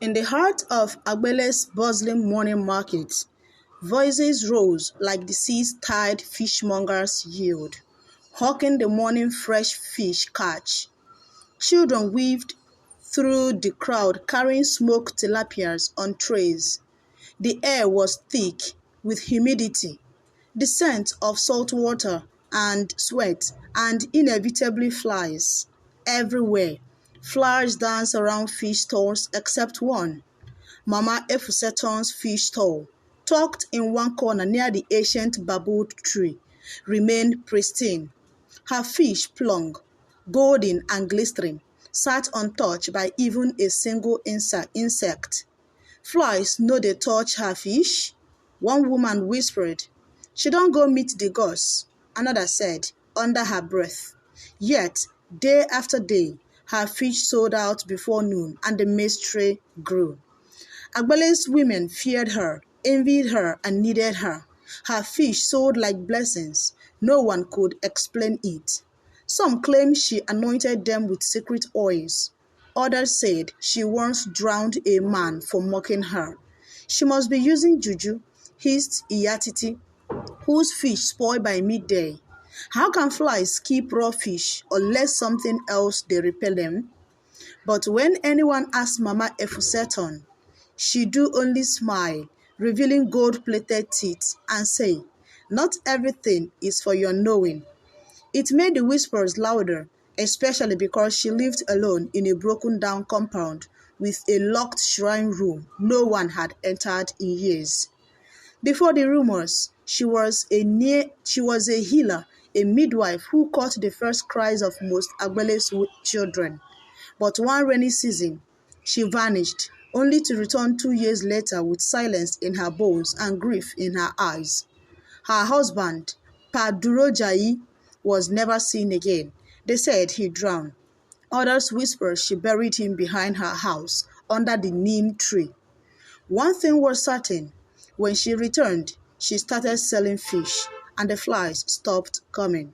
In the heart of Agbele's bustling morning market, voices rose like the seas-tide fishmongers yelled, hawking the morning fresh fish catch. Children weaved through the crowd carrying smoked tilapias on trays. The air was thick with humidity, the scent of salt water and sweat, and inevitably flies. Everywhere, flies danced around fish stalls except one. Mama Efuseton's fish stall, tucked in one corner near the ancient bamboo tree, remained pristine. Her fish plump, golden and glistening, sat untouched by even a single insect. "Flies no dey touch her fish," one woman whispered. "She don go meet the gods," another said, under her breath. Yet, day after day, her fish sold out before noon and the mystery grew. Agbele's women feared her, envied her, and needed her. Her fish sold like blessings. No one could explain it. Some claimed she anointed them with secret oils. Others said she once drowned a man for mocking her. "She must be using juju," hissed Iyatiti, whose fish spoiled by midday. How can flies keep raw fish unless something else they repel them? But when anyone asked Mama Efuseton, she do only smile, revealing gold-plated teeth, and say, "Not everything is for your knowing." It made the whispers louder, especially because she lived alone in a broken-down compound with a locked shrine room no one had entered in years. Before the rumors, she was a healer, a midwife who caught the first cries of most Agbele's children. But one rainy season, she vanished, only to return 2 years later with silence in her bones and grief in her eyes. Her husband, Pa Durojayi, was never seen again. They said he drowned. Others whispered she buried him behind her house under the neem tree. One thing was certain. When she returned, she started selling fish, and the flies stopped coming.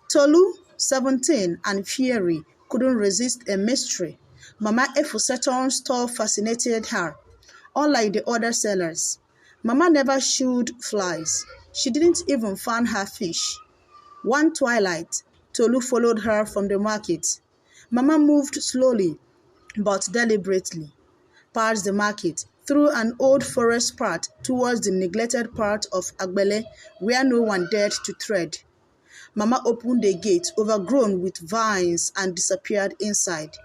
Tolu, 17, and Fiery couldn't resist a mystery. Mama Efuseton's store fascinated her. Unlike the other sellers, Mama never shooed flies. She didn't even fan her fish. One twilight, Tolu followed her from the market. Mama moved slowly, but deliberately, past the market, through an old forest path towards the neglected part of Agbele where no one dared to tread. Mama opened a gate overgrown with vines and disappeared inside.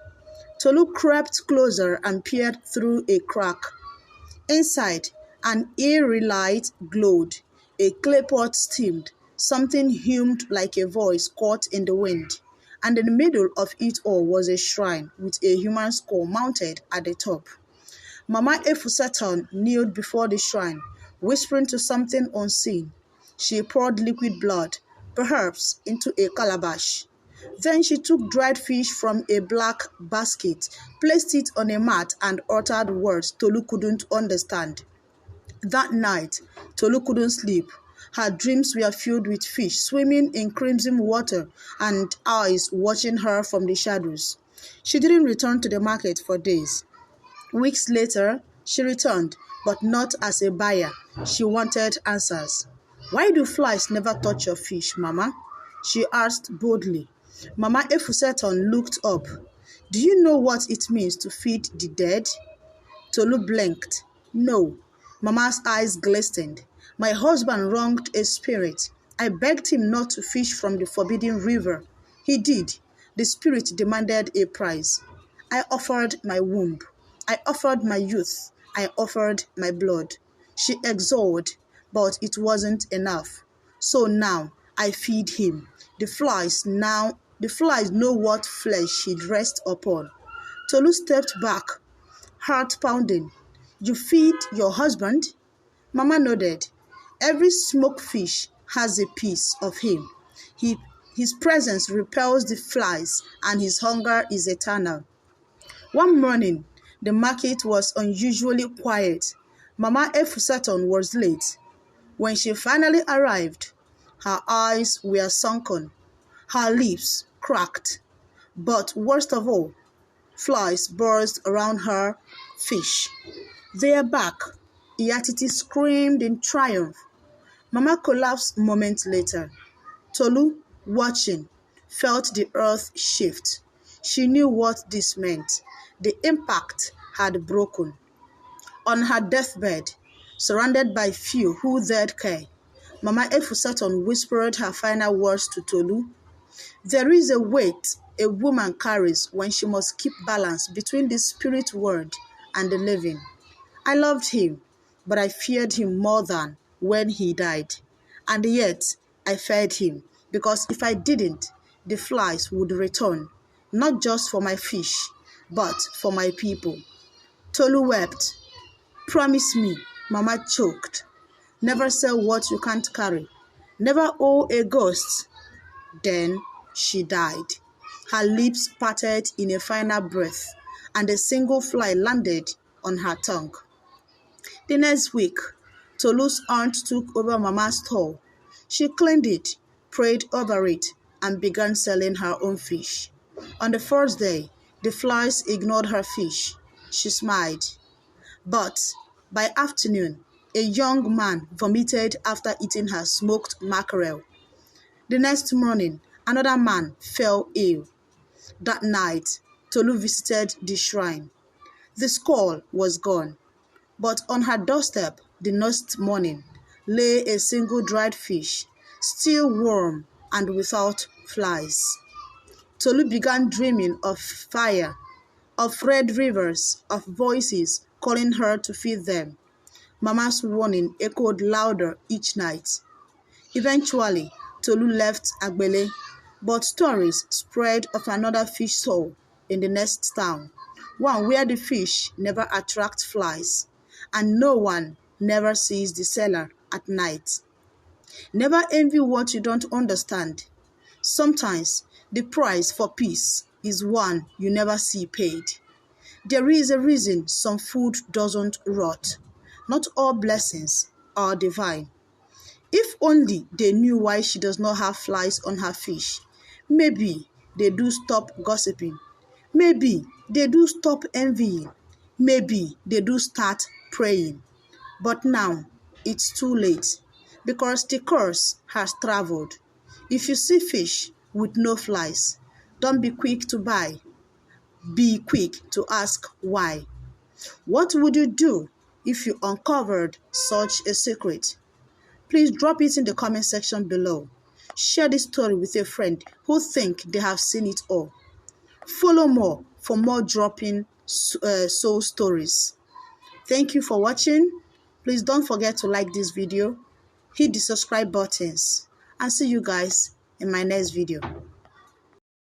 Tolu crept closer and peered through a crack. Inside, an eerie light glowed. A clay pot steamed. Something hummed like a voice caught in the wind. And in the middle of it all was a shrine with a human skull mounted at the top. Mama Efuseton kneeled before the shrine, whispering to something unseen. She poured liquid blood, perhaps into a calabash. Then she took dried fish from a black basket, placed it on a mat, and uttered words Tolu couldn't understand. That night, Tolu couldn't sleep. Her dreams were filled with fish swimming in crimson water and eyes watching her from the shadows. She didn't return to the market for days. Weeks later, she returned, but not as a buyer. She wanted answers. "Why do flies never touch your fish, Mama?" she asked boldly. Mama Efuseton looked up. "Do you know what it means to feed the dead?" Tolu blinked. "No." Mama's eyes glistened. "My husband wronged a spirit. I begged him not to fish from the forbidden river. He did. The spirit demanded a price. I offered my womb. I offered my youth. I offered my blood." She exhaled, but it wasn't enough. "So now I feed him. The flies know what flesh he'd rest upon." Tolu stepped back, heart pounding. "You feed your husband?" Mama nodded. "Every smoked fish has a piece of him. His presence repels the flies, and his hunger is eternal." One morning, the market was unusually quiet. Mama Efuseton was late. When she finally arrived, her eyes were sunken, her lips cracked. But worst of all, flies buzzed around her fish. They're back. Iyatiti screamed in triumph. Mama collapsed moments later. Tolu, watching, felt the earth shift. She knew what this meant. The impact had broken. On her deathbed, surrounded by few who dared care, Mama Efusaton whispered her final words to Tolu. There is a weight a woman carries when she must keep balance between the spirit world and the living. I loved him, but I feared him more than when he died. And yet, I fed him, because if I didn't, the flies would return, not just for my fish, but for my people. Tolu wept. Promise me, Mama choked. Never sell what you can't carry. Never owe a ghost. Then she died. Her lips parted in a final breath, and a single fly landed on her tongue. The next week, Tolu's aunt took over Mama's stall. She cleaned it, prayed over it, and began selling her own fish. On the first day, the flies ignored her fish. She smiled. But by afternoon, a young man vomited after eating her smoked mackerel. The next morning, another man fell ill. That night, Tolu visited the shrine. The skull was gone, but on her doorstep the next morning lay a single dried fish, still warm and without flies. Tolu began dreaming of fire, of red rivers, of voices calling her to feed them. Mama's warning echoed louder each night. Eventually, Tolu left Agbele, but stories spread of another fish stall in the next town, one where the fish never attract flies, and no one never sees the seller at night. Never envy what you don't understand. Sometimes the price for peace is one you never see paid. There is a reason some food doesn't rot. Not all blessings are divine. If only they knew why she does not have flies on her fish, maybe they do stop gossiping. Maybe they do stop envying. Maybe they do start praying. But now it's too late, because the curse has traveled. If you see fish with no flies, don't be quick to buy. Be quick to ask why. What would you do if you uncovered such a secret? Please drop it in the comment section below. Share this story with a friend who think they have seen it all. Follow more for more dropping soul stories. Thank you for watching. Please don't forget to like this video, hit the subscribe buttons, and see you guys in my next video.